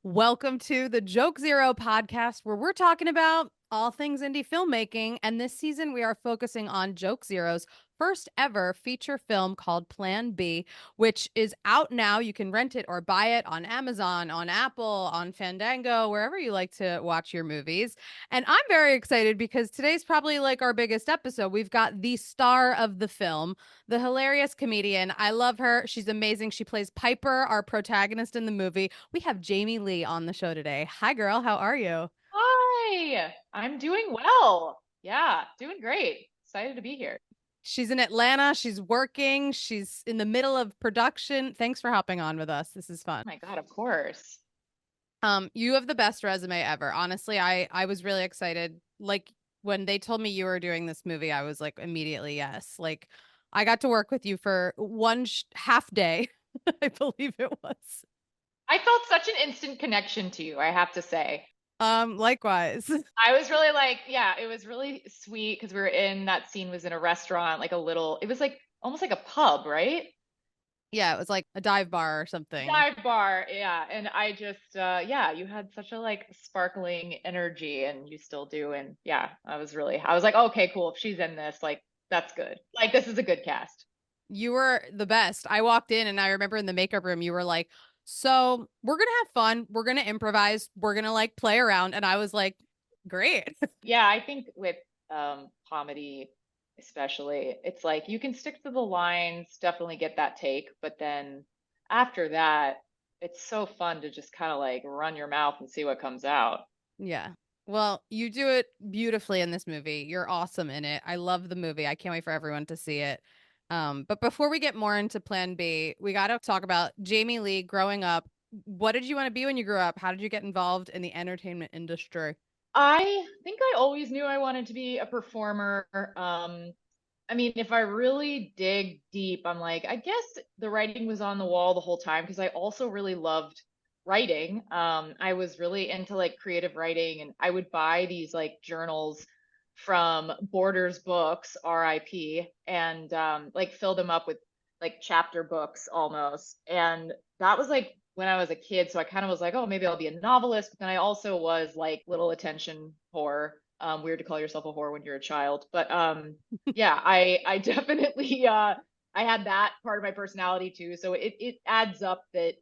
Welcome to the Joke Zero podcast, where we're talking about all things indie filmmaking. And this season, we are focusing on Joke Zero's first ever feature film called Plan B, which is out now. You can rent it or buy it on Amazon, on Apple, on Fandango, wherever you like to watch your movies. And I'm very excited because today's probably like our biggest episode. We've got the star of the film, the hilarious comedian. I love her. She's amazing. She plays Piper, our protagonist in the movie. We have Jamie Lee on the show today. Hi, girl. How are you? Hi, I'm doing well. Yeah, doing great. Excited to be here. She's in Atlanta. She's working. She's in the middle of production. Thanks for hopping on with us. This is fun. My God, of course. You have the best resume ever. Honestly, I was really excited. Like when they told me you were doing this movie, I was like immediately yes. Like I got to work with you for one half day, I believe it was. I felt such an instant connection to you, I have to say. Likewise. I was really like, yeah, it was really sweet because we were in that scene was in a restaurant, like a little, it was like almost like a pub, right? Yeah, it was like a dive bar or something. Dive bar, yeah. And I just, yeah, you had such a like sparkling energy and you still do. And yeah, I was like, okay, cool. If she's in this, like, that's good. Like, this is a good cast. You were the best. I walked in and I remember in the makeup room, you were like, so we're going to have fun. We're going to improvise. We're going to like play around. And I was like, great. Yeah, I think with comedy especially, it's like you can stick to the lines, definitely get that take, but then after that, it's so fun to just kind of like run your mouth and see what comes out. Yeah. Well, you do it beautifully in this movie. You're awesome in it. I love the movie. I can't wait for everyone to see it. But before we get more into Plan B, we got to talk about Jamie Lee growing up. What did you want to be when you grew up? How did you get involved in the entertainment industry? I think I always knew I wanted to be a performer. I mean, if I really dig deep, I'm like, I guess the writing was on the wall the whole time because I also really loved writing. I was really into like creative writing and I would buy these like journals from Borders Books, RIP, and like fill them up with like chapter books almost. And that was like when I was a kid. So I kind of was like, oh, maybe I'll be a novelist. But then I also was like little attention whore. Weird to call yourself a whore when you're a child, but yeah, I definitely I had that part of my personality too. So it adds up that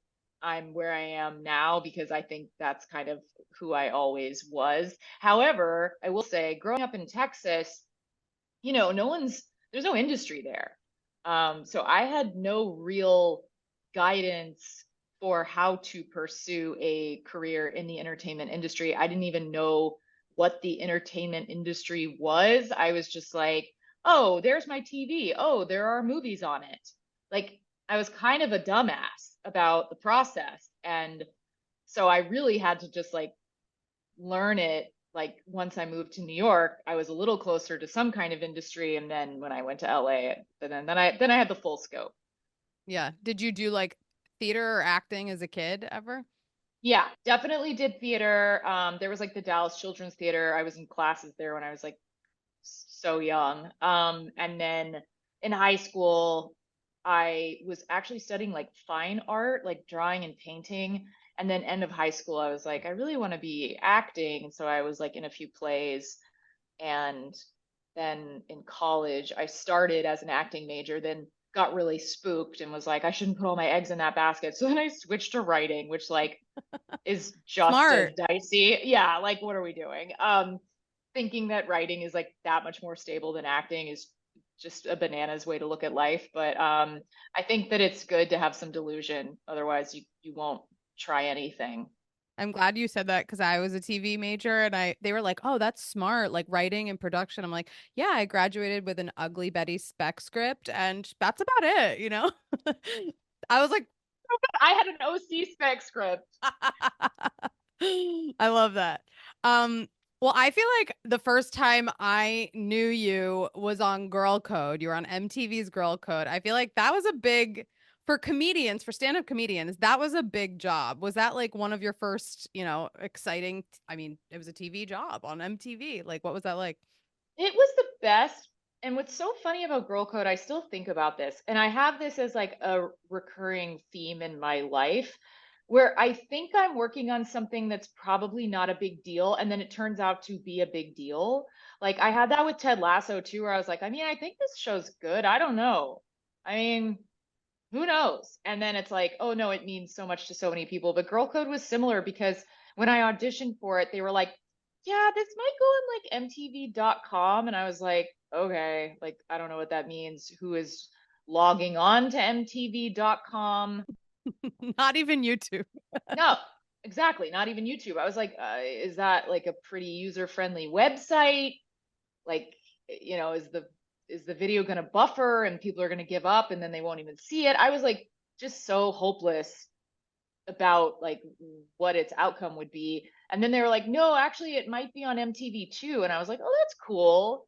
I'm where I am now because I think that's kind of who I always was. However, I will say growing up in Texas, no one's there's no industry there. So I had no real guidance for how to pursue a career in the entertainment industry. I didn't even know what the entertainment industry was. I was just like, oh, there's my TV. Oh, there are movies on it. Like I was kind of a dumbass about the process. And so I really had to just like learn it. Like once I moved to New York, I was a little closer to some kind of industry. And then when I went to LA, then I had the full scope. Yeah. Did you do like theater or acting as a kid ever? Yeah, definitely did theater. There was like the Dallas Children's Theater. I was in classes there when I was like so young. And then in high school, I was actually studying like fine art, like drawing and painting. And then end of high school, I was like, I really want to be acting. And so I was like in a few plays. And then in college, I started as an acting major, then got really spooked and was like, I shouldn't put all my eggs in that basket. So then I switched to writing, which like is just as Smart. dicey. Yeah, like what are we doing? Thinking that writing is like that much more stable than acting is just a bananas way to look at life. But I think that it's good to have some delusion. Otherwise, you won't try anything. I'm glad you said that because I was a TV major and they were like, "Oh, that's smart, like writing and production." I'm like, "Yeah, I graduated with an Ugly Betty spec script and that's about it." I was like, I had an OC spec script. I love that. Well, I feel like the first time I knew you was on Girl Code. You were on MTV's Girl Code. I feel like that was a big for comedians, for stand-up comedians, that was a big job. Was that like one of your first, exciting, I mean, it was a TV job on MTV. Like what was that like? It was the best. And what's so funny about Girl Code, I still think about this, and I have this as like a recurring theme in my life. where I think I'm working on something that's probably not a big deal, and then it turns out to be a big deal. Like I had that with Ted Lasso too, where I was like, I mean, I think this show's good. I don't know. I mean, who knows? And then it's like, oh no, it means so much to so many people. But Girl Code was similar because when I auditioned for it, they were like, yeah, this might go on like MTV.com. And I was like, okay, like, I don't know what that means. Who is logging on to MTV.com? Not even YouTube. No, exactly. Not even YouTube. I was like, is that like a pretty user-friendly website? Like, is the video going to buffer and people are going to give up and then they won't even see it? I was like just so hopeless about like what its outcome would be. And then they were like, no, actually it might be on MTV too. And I was like, oh, that's cool.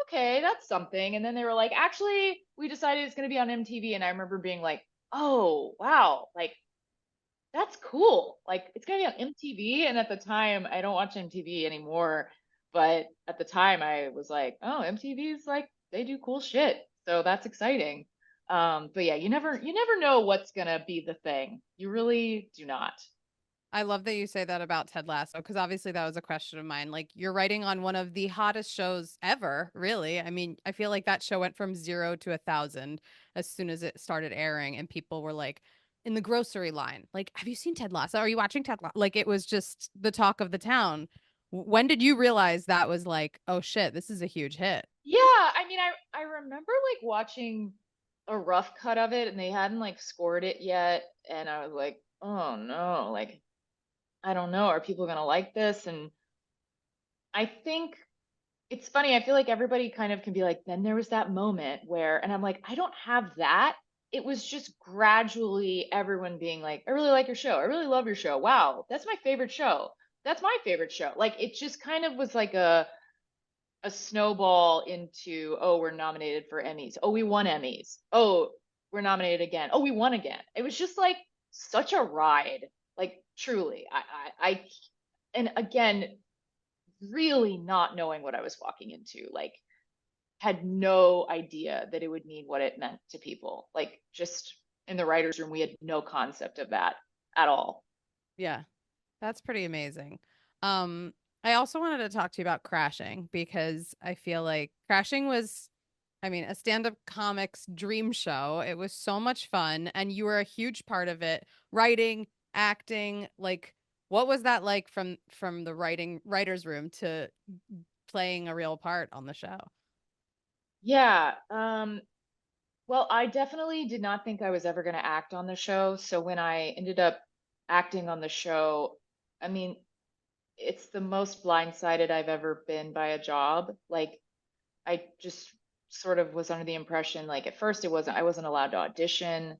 Okay, that's something. And then they were like, actually, we decided it's going to be on MTV. And I remember being like, oh, wow, like that's cool. Like it's gonna be on MTV. And at the time, I don't watch MTV anymore, but at the time I was like, oh, MTV's like they do cool shit. So that's exciting. But yeah, you never know what's gonna be the thing. You really do not. I love that you say that about Ted Lasso because obviously that was a question of mine. Like you're writing on one of the hottest shows ever, really. I mean, I feel like that show went from 0 to 1,000 as soon as it started airing, and people were like in the grocery line, like, "Have you seen Ted Lasso? Are you watching Ted Lasso?" Like it was just the talk of the town. When did you realize that was like, oh shit, this is a huge hit? Yeah, I mean, I remember like watching a rough cut of it, and they hadn't like scored it yet, and I was like, oh no, like I don't know, are people gonna like this? And I think it's funny. I feel like everybody kind of can be like, then there was that moment where, and I'm like, I don't have that. It was just gradually everyone being like, I really like your show. I really love your show. Wow, that's my favorite show. That's my favorite show. Like it just kind of was like a snowball into, oh, we're nominated for Emmys. Oh, we won Emmys. Oh, we're nominated again. Oh, we won again. It was just like such a ride. Like truly, and again, really not knowing what I was walking into. Like, had no idea that it would mean what it meant to people. Like, just in the writer's room, we had no concept of that at all. Yeah. That's pretty amazing. Um, I also wanted to talk to you about Crashing because I feel like Crashing was, I mean, a stand-up comics dream show. It was so much fun, and you were a huge part of it. Writing, acting, like what was that like from the writer's room to playing a real part on the show? Yeah. Well, I definitely did not think I was ever going to act on the show. So when I ended up acting on the show, I mean, it's the most blindsided I've ever been by a job. Like, I just sort of was under the impression, like, at first I wasn't allowed to audition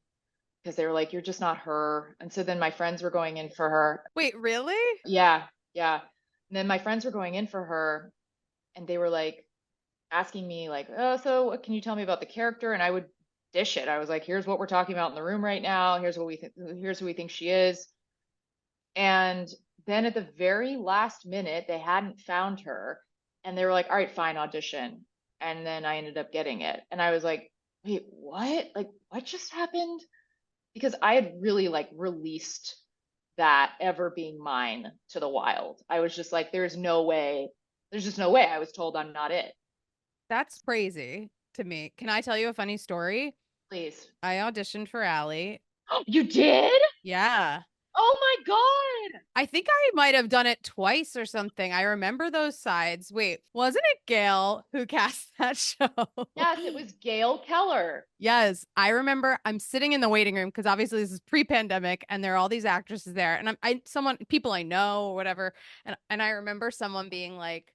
because they were like, you're just not her. And so then my friends were going in for her. Wait, really? Yeah, yeah. And then my friends were going in for her and they were like asking me, like, oh, so what can you tell me about the character? And I would dish it. I was like, here's what we're talking about in the room right now. Here's who we think she is. And then at the very last minute, they hadn't found her. And they were like, all right, fine, audition. And then I ended up getting it. And I was like, wait, what? Like, what just happened? Because I had really like released that ever being mine to the wild. I was just like, there's no way. There's just no way. I was told I'm not it. That's crazy to me. Can I tell you a funny story? Please. I auditioned for Allie. You did? Yeah. Oh my God. I think I might have done it twice or something. I remember those sides. Wait, wasn't it Gail who cast that show? Yes, it was Gail Keller. Yes, I remember I'm sitting in the waiting room because obviously this is pre-pandemic and there are all these actresses there and people I know or whatever and I remember someone being like,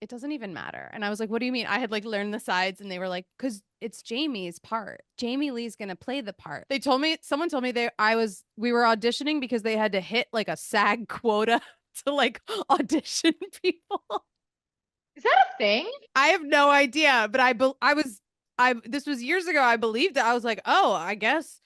it doesn't even matter. And I was like, what do you mean? I had like learned the sides and they were like, because it's Jamie's part. Jamie Lee's gonna play the part. Someone told me we were auditioning because they had to hit like a SAG quota to like audition people. Is that a thing? I have no idea, but this was years ago. I believed it. I was like, oh, I guess.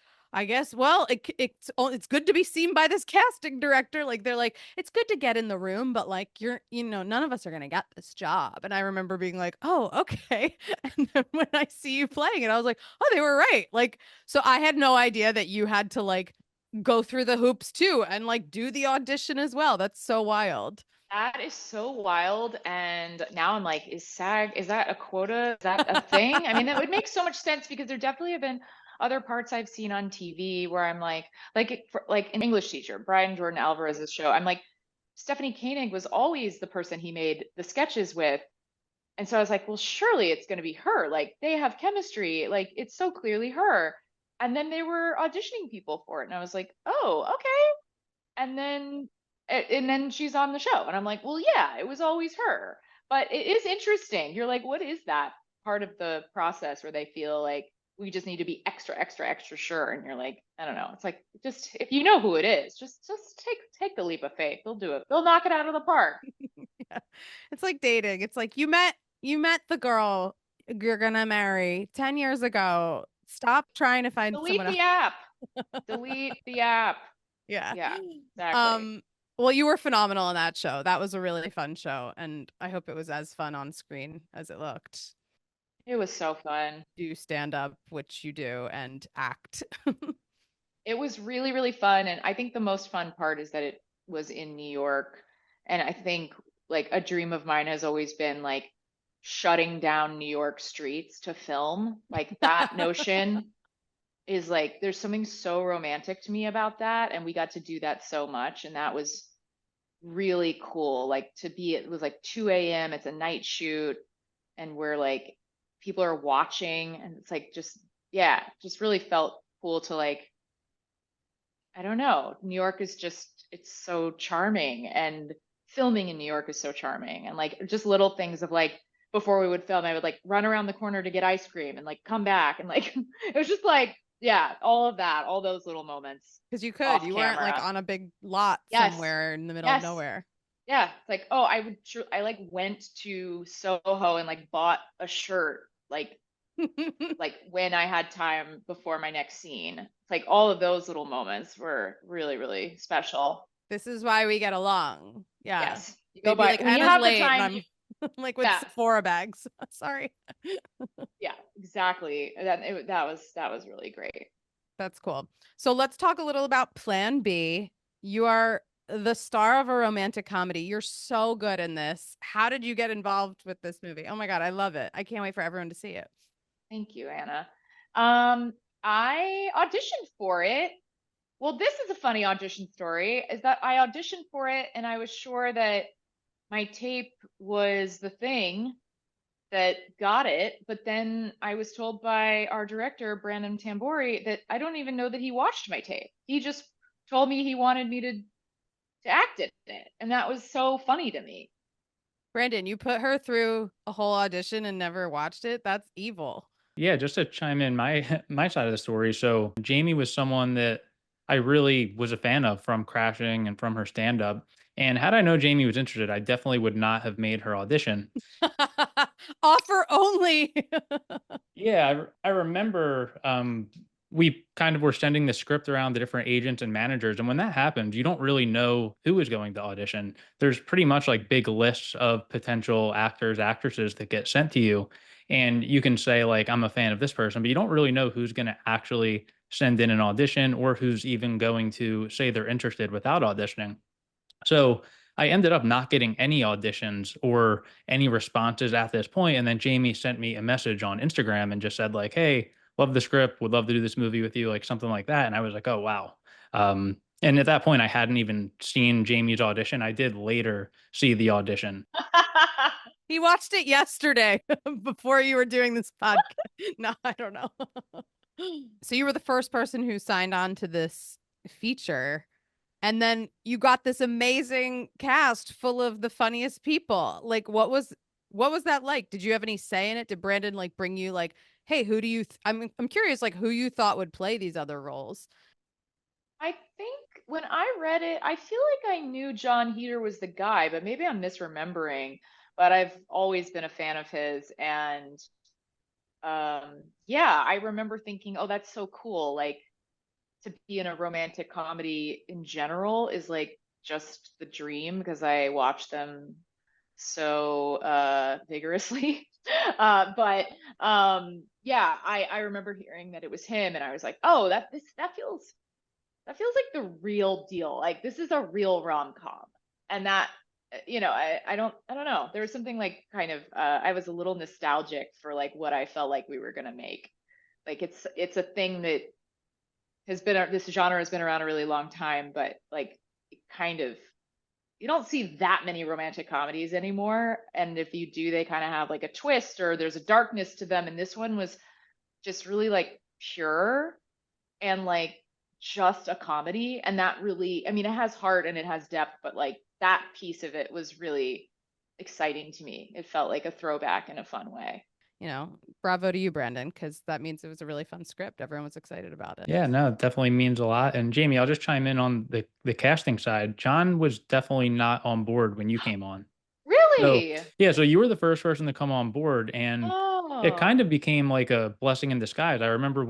Well, it's good to be seen by this casting director. Like they're like, it's good to get in the room, but like none of us are gonna get this job. And I remember being like, oh, okay. And then when I see you playing it, I was like, oh, they were right. Like, so I had no idea that you had to like go through the hoops too and like do the audition as well. That's so wild. That is so wild. And now I'm like, is SAG, is that a quota? Is that a thing? I mean, that would make so much sense because there definitely have been other parts I've seen on TV where I'm like an English teacher, Brian Jordan Alvarez's show. I'm like, Stephanie Koenig was always the person he made the sketches with. And so I was like, well, surely it's going to be her. Like they have chemistry. Like it's so clearly her. And then they were auditioning people for it. And I was like, oh, okay. And then she's on the show. And I'm like, well, yeah, it was always her. But it is interesting. You're like, what is that part of the process where they feel like we just need to be extra, extra, extra sure? And you're like, I don't know. It's like just if you know who it is, just take the leap of faith. They'll do it. They'll knock it out of the park. Yeah. It's like dating. It's like you met the girl you're gonna marry 10 years ago. Stop trying to find Delete someone else. the app. Delete the app. Yeah. Yeah, exactly. Um, well, you were phenomenal in that show. That was a really fun show, and I hope it was as fun on screen as it looked. It was so fun. Do stand up, which you do, and act. It was really, really fun. And I think the most fun part is that it was in New York. And I think like a dream of mine has always been like shutting down New York streets to film. Like that notion is like, there's something so romantic to me about that. And we got to do that so much. And that was really cool. Like to be, it was like 2 a.m., it's a night shoot. And we're like, people are watching. And it's like, just, yeah, just really felt cool to like, I don't know. New York is just, it's so charming, and filming in New York is so charming. And like just little things of like before we would film, I would like run around the corner to get ice cream and like come back and like it was just like, yeah, all of that, all those little moments Because you off weren't like camera. on a big lot Yes. somewhere in the middle of Yes. nowhere. Yeah. It's like, oh, I like went to Soho and like bought a shirt like when I had time before my next scene. It's like all of those little moments were really, really special. This is why we get along. Yeah. Yes. You go They'd be by like, when you Anna's have the late, and time. I'm like with Yeah, Sephora bags. Sorry. yeah, exactly. That was really great. That's cool. So let's talk a little about Plan B. You are the star of a romantic comedy. You're so good in this. How did you get involved with this movie? Oh my God, I love it. I can't wait for everyone to see it. Thank you, Anna. Um, I auditioned for it. Well, this is a funny audition story, is that I auditioned for it and I was sure that my tape was the thing that got it, but then I was told by our director, Brandon Tambori, that I don't even know that he watched my tape. He just told me he wanted me to act in it. And that was so funny to me. Brandon, you put her through a whole audition and never watched it? That's evil. Yeah, just to chime in my my side of the story. So Jamie was someone that I really was a fan of from Crashing and from her stand up. And had I known Jamie was interested, I definitely would not have made her audition. Offer only. Yeah, I remember we kind of were sending the script around the different agents and managers. And when that happened, you don't really know who is going to audition. There's pretty much like big lists of potential actors, actresses that get sent to you. And you can say, like, I'm a fan of this person, but you don't really know who's going to actually send in an audition or who's even going to say they're interested without auditioning. So I ended up not getting any auditions or any responses at this point. And then Jamie sent me a message on Instagram and just said, like, hey, love the script, would love to do this movie with you, like something like that. And I was like, oh wow. And at that point I hadn't even seen Jamie's audition. I did later see the audition. He watched it yesterday before you were doing this podcast. No, I don't know. So you were the first person who signed on to this feature. And then you got this amazing cast full of the funniest people. Like what was that like? Did you have any say in it? Did Brandon like bring you like, hey, who do you I'm curious like who you thought would play these other roles? I think when I read it, I feel like I knew Jon Heder was the guy, but maybe I'm misremembering. But I've always been a fan of his, and yeah, I remember thinking, oh, that's so cool. Like to be in a romantic comedy in general is like just the dream because I watch them so vigorously. But yeah, I remember hearing that it was him, and I was like, oh, that feels that feels like the real deal. Like this is a real rom-com. And that, I don't know. There was something like kind of I was a little nostalgic for like what I felt like we were gonna make. Like it's a thing that this genre has been around a really long time, but like it kind of you don't see that many romantic comedies anymore. And if you do, they kind of have like a twist or there's a darkness to them. And this one was just really like pure and like just a comedy. And that really, I mean, it has heart and it has depth, but like that piece of it was really exciting to me. It felt like a throwback in a fun way. Bravo to you, Brandon, because that means it was a really fun script. Everyone was excited about it. Yeah, no, it definitely means a lot. And Jamie, I'll just chime in on the casting side. Jon was definitely not on board when you came on. So, Really? yeah, so you were the first person to come on board, and it Oh, kind of became like a blessing in disguise. I remember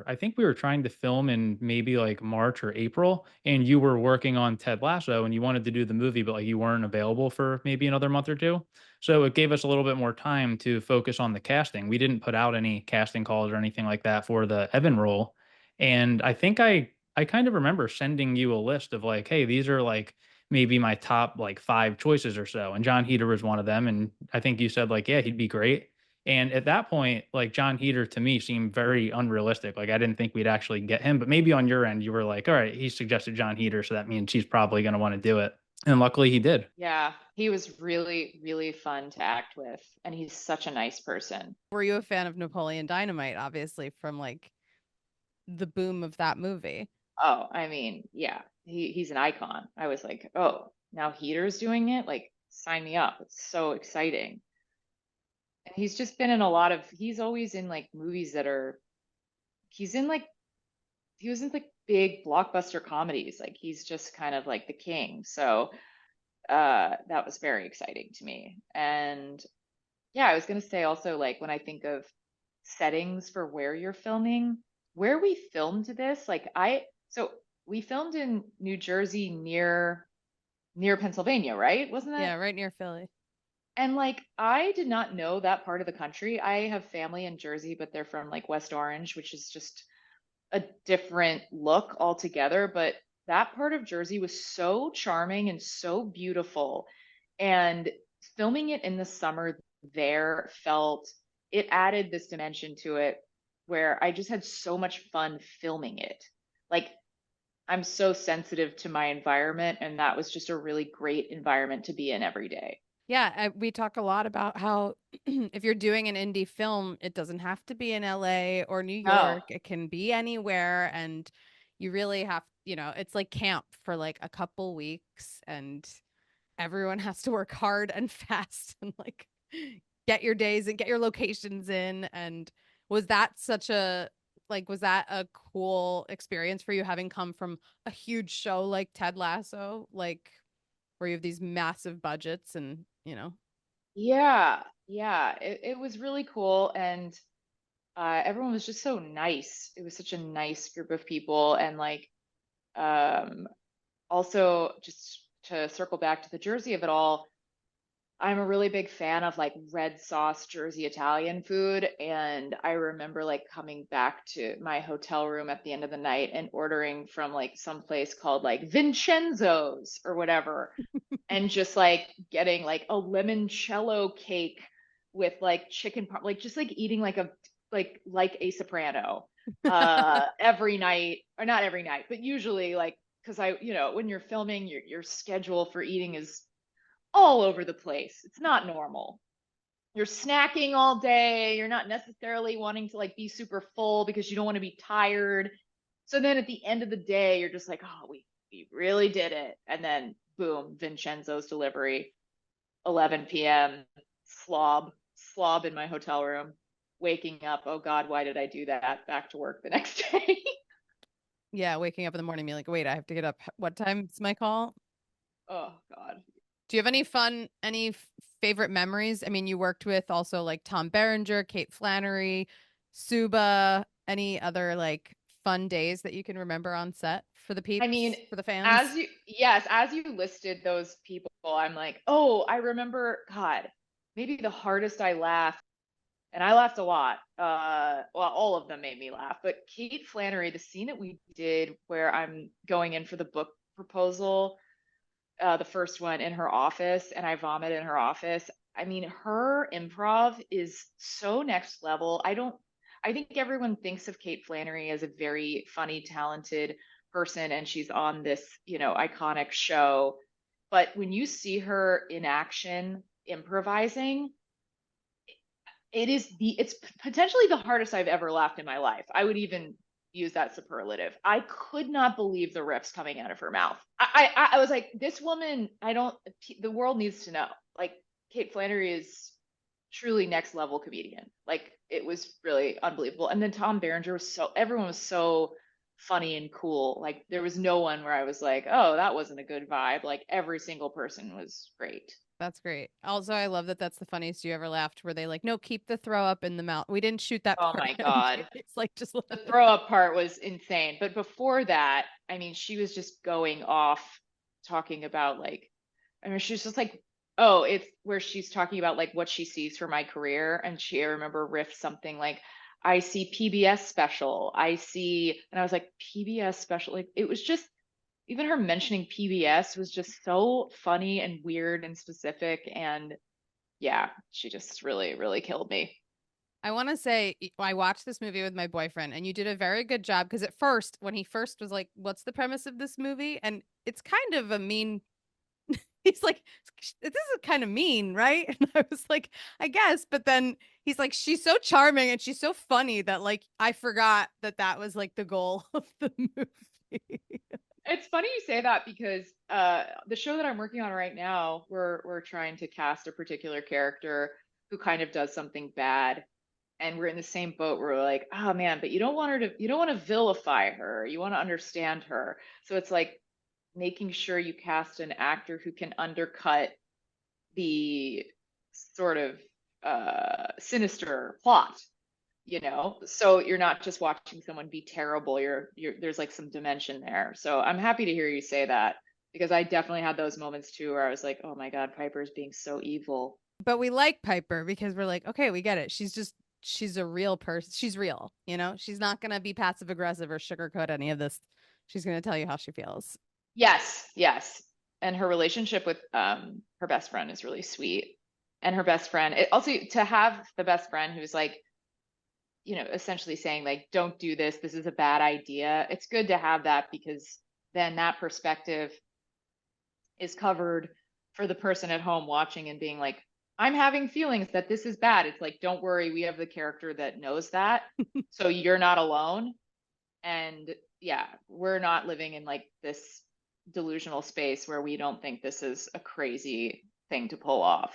I think we were trying to film in maybe like March or April, and you were working on Ted Lasso and you wanted to do the movie, but like you weren't available for maybe another month or two. So it gave us a little bit more time to focus on the casting. We didn't put out any casting calls or anything like that for the Evan role. And I think I kind of remember sending you a list of like, hey, these are like maybe my top like 5 choices or so. And Jon Heder was one of them. And I think you said like, yeah, he'd be great. And at that point, like Jon Heder to me seemed very unrealistic. Like I didn't think we'd actually get him. But maybe on your end, you were like, all right, he suggested Jon Heder, so that means he's probably going to want to do it. And luckily he did. yeah. He was really, really fun to act with. And he's such a nice person. Were you a fan of Napoleon Dynamite, obviously, from like the boom of that movie? Oh, I mean, yeah, he's an icon. I was like, oh, now Heater's doing it? Like, sign me up. It's so exciting. And he's just been in he's always in like movies that are, he's in like, he was in like big blockbuster comedies. Like, he's just kind of like the king. So, that was very exciting to me. And yeah, I was going to say also, like, when I think of settings for where you're filming, where we filmed this, so we filmed in New Jersey near Pennsylvania, right? Wasn't Yeah, that? right near Philly. And like, I did not know that part of the country. I have family in Jersey, but they're from like West Orange, which is just a different look altogether. But that part of Jersey was so charming and so beautiful. And filming it in the summer there it added this dimension to it where I just had so much fun filming it. Like, I'm so sensitive to my environment, and that was just a really great environment to be in every day. Yeah, we talk a lot about how if you're doing an indie film, it doesn't have to be in LA or New No. York. It can be anywhere. And you really have, it's like camp for like a couple weeks, and everyone has to work hard and fast and like get your days and get your locations in. And was that was that a cool experience for you, having come from a huge show like Ted Lasso, like where you have these massive budgets and. Yeah, yeah, it was really cool, and everyone was just so nice. It was such a nice group of people, and like, um, also just to circle back to the Jersey of it all, I'm a really big fan of like red sauce Jersey Italian food. And I remember like coming back to my hotel room at the end of the night and ordering from like some place called like Vincenzo's or whatever, and just like getting like a limoncello cake with like like just like eating like a soprano every night, or not every night, but usually, like, because when you're filming, your schedule for eating is all over the place. It's not normal. You're snacking all day. You're not necessarily wanting to like be super full because you don't want to be tired. So then at the end of the day, you're just like, oh, we really did it. And then boom, Vincenzo's delivery, 11 p.m. slob in my hotel room, waking up. Oh God, why did I do that? Back to work the next day. Yeah, waking up in the morning being like, wait, I have to get up. What time's my call? Oh God. Do you have any favorite memories? I mean, you worked with also like Tom Berenger, Kate Flannery, Suba. Any other like fun days that you can remember on set for the I mean, peeps, for the fans? as you listed those people, I'm like, oh, I remember, God, maybe the hardest I laughed and I laughed a lot. Well, all of them made me laugh, but Kate Flannery, the scene that we did where I'm going in for the book proposal, the first one in her office, and I vomit in her office. I mean, her improv is so next level. I think everyone thinks of Kate Flannery as a very funny, talented person, and she's on this, iconic show. But when you see her in action improvising, it's potentially the hardest I've ever laughed in my life. I would even use that superlative. I could not believe the riffs coming out of her mouth. I was like, this woman, the world needs to know. Like, Kate Flannery is truly next level comedian. Like, it was really unbelievable. And then Tom Berenger everyone was so funny and cool. Like, there was no one where I was like, oh, that wasn't a good vibe. Like, every single person was great. That's great. Also, I love that that's the funniest you ever laughed, where they like, no, keep the throw up in the mouth. We didn't shoot that Oh part. my God. It's like, just The throw up part was insane. But before that, I mean, she was just going off talking about like, I mean, she's just like, oh, it's where she's talking about like what she sees for my career. And I remember riffed something like, I see PBS special. And I was like, PBS special. Like, it was just, even her mentioning PBS was just so funny and weird and specific. And yeah, she just really, really killed me. I want to say I watched this movie with my boyfriend, and you did a very good job, because at first, when he first was like, "What's the premise of this movie?" and it's kind of a mean. He's like, "This is kind of mean, right?" And I was like, "I guess," but then he's like, "She's so charming and she's so funny that like I forgot that that was like the goal of the movie." It's funny you say that because the show that I'm working on right now, we're trying to cast a particular character who kind of does something bad, and we're in the same boat where we're like, oh man, but you don't want to vilify her, you want to understand her. So it's like making sure you cast an actor who can undercut the sort of sinister plot, so you're not just watching someone be terrible. You're there's like some dimension there. So I'm happy to hear you say that, because I definitely had those moments too where I was like, oh my God, Piper's being so evil. But we like Piper because we're like, okay, we get it. She's a real person. She's real, She's not gonna be passive aggressive or sugarcoat any of this. She's gonna tell you how she feels. Yes, yes. And her relationship with her best friend is really sweet. And her best friend, also to have the best friend who's like, essentially saying like, don't do this. This is a bad idea. It's good to have that, because then that perspective is covered for the person at home watching and being like, I'm having feelings that this is bad. It's like, don't worry, we have the character that knows that. So you're not alone. And yeah, we're not living in like this delusional space where we don't think this is a crazy thing to pull off.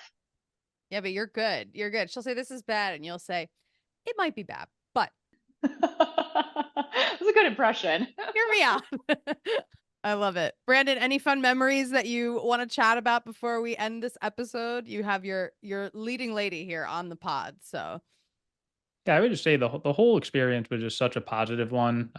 Yeah, but you're good. You're good. She'll say this is bad, and you'll say it might be bad, but That's a good impression. hear me out. I love it. Brandon, any fun memories that you want to chat about before we end this episode? You have your leading lady here on the pod, so Yeah, I would just say the whole experience was just such a positive one.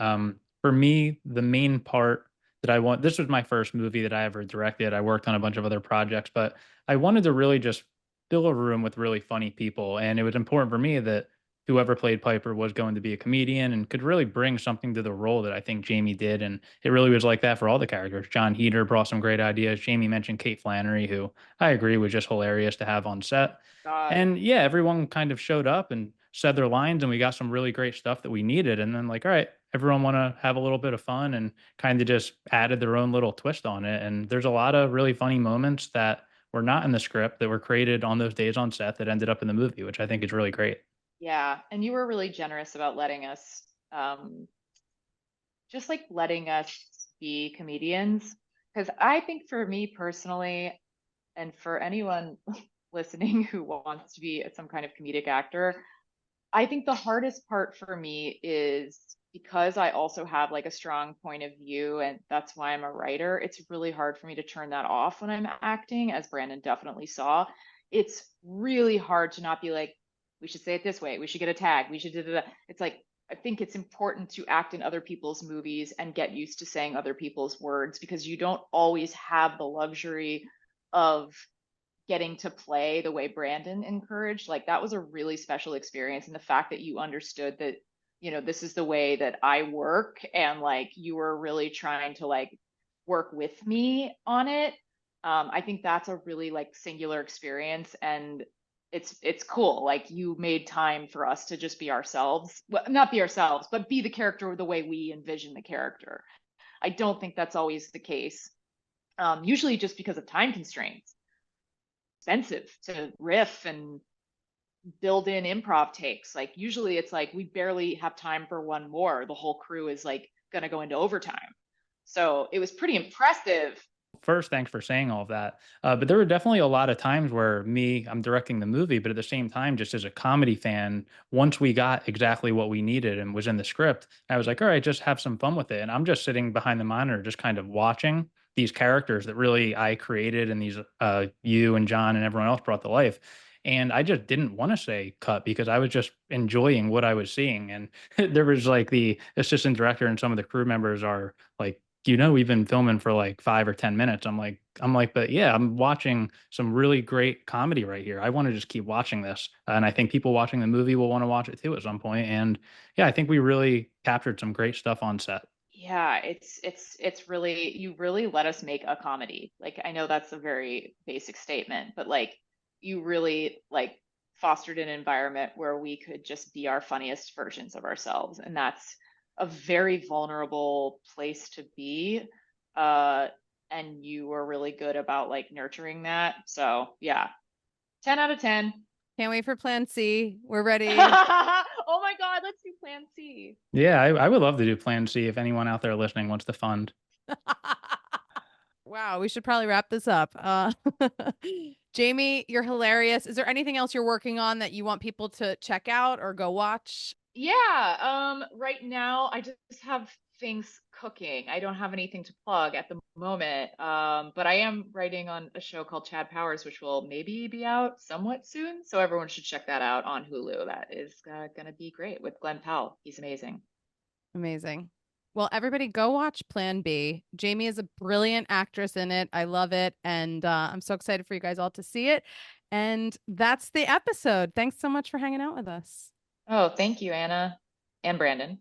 For me, the main part that this was my first movie that I ever directed. I worked on a bunch of other projects, but I wanted to really just fill a room with really funny people. And it was important for me that whoever played Piper was going to be a comedian and could really bring something to the role that I think Jamie did. And it really was like that for all the characters. Jon Heder brought some great ideas. Jamie mentioned Kate Flannery, who I agree was just hilarious to have on set. God. And yeah, everyone kind of showed up and said their lines, and we got some really great stuff that we needed. And then, like, all right, everyone want to have a little bit of fun, and kind of just added their own little twist on it. And there's a lot of really funny moments that were not in the script that were created on those days on set that ended up in the movie, which I think is really great. Yeah. And you were really generous about letting us be comedians. Because I think for me personally, and for anyone listening who wants to be some kind of comedic actor, I think the hardest part for me is because I also have like a strong point of view, and that's why I'm a writer. It's really hard for me to turn that off when I'm acting, as Brandon definitely saw. It's really hard to not be like, we should say it this way, we should get a tag, we should do that. It's like, I think it's important to act in other people's movies and get used to saying other people's words, because you don't always have the luxury of getting to play the way Brandon encouraged, like that was a really special experience. And the fact that you understood that, this is the way that I work, and like you were really trying to like work with me on it. I think that's a really like singular experience, and it's cool. Like you made time for us to just be ourselves. Well, not be ourselves, but be the character the way we envision the character. I don't think that's always the case. Usually just because of time constraints. Expensive to riff and build in improv takes. Like usually it's like we barely have time for one more. The whole crew is like going to go into overtime. So it was pretty impressive. First, thanks for saying all of that. But there were definitely a lot of times where I'm directing the movie, but at the same time, just as a comedy fan, once we got exactly what we needed and was in the script, I was like, all right, just have some fun with it. And I'm just sitting behind the monitor, just kind of watching these characters that really I created, and these you and John and everyone else brought to life. And I just didn't want to say cut because I was just enjoying what I was seeing. And there was like the assistant director and some of the crew members are like, we've been filming for like 5 or 10 minutes. I'm like, but yeah, I'm watching some really great comedy right here. I want to just keep watching this. And I think people watching the movie will want to watch it too at some point. And yeah, I think we really captured some great stuff on set. Yeah, it's really, you really let us make a comedy. Like I know that's a very basic statement, but like you really like fostered an environment where we could just be our funniest versions of ourselves. And that's a very vulnerable place to be. And you were really good about like nurturing that. So yeah, 10 out of 10. Can't wait for Plan C. We're ready. Oh my God, let's do Plan C. Yeah, I would love to do Plan C if anyone out there listening wants to fund. Wow, we should probably wrap this up. Jamie, you're hilarious. Is there anything else you're working on that you want people to check out or go watch? Yeah, right now I just have things cooking. I don't have anything to plug at the moment. But I am writing on a show called Chad Powers, which will maybe be out somewhat soon. So everyone should check that out on Hulu. That is gonna be great with Glenn Powell. He's amazing. Amazing. Well, everybody go watch Plan B. Jamie is a brilliant actress in it. I love it. And I'm so excited for you guys all to see it. And that's the episode. Thanks so much for hanging out with us. Oh, thank you, Anna and Brandon.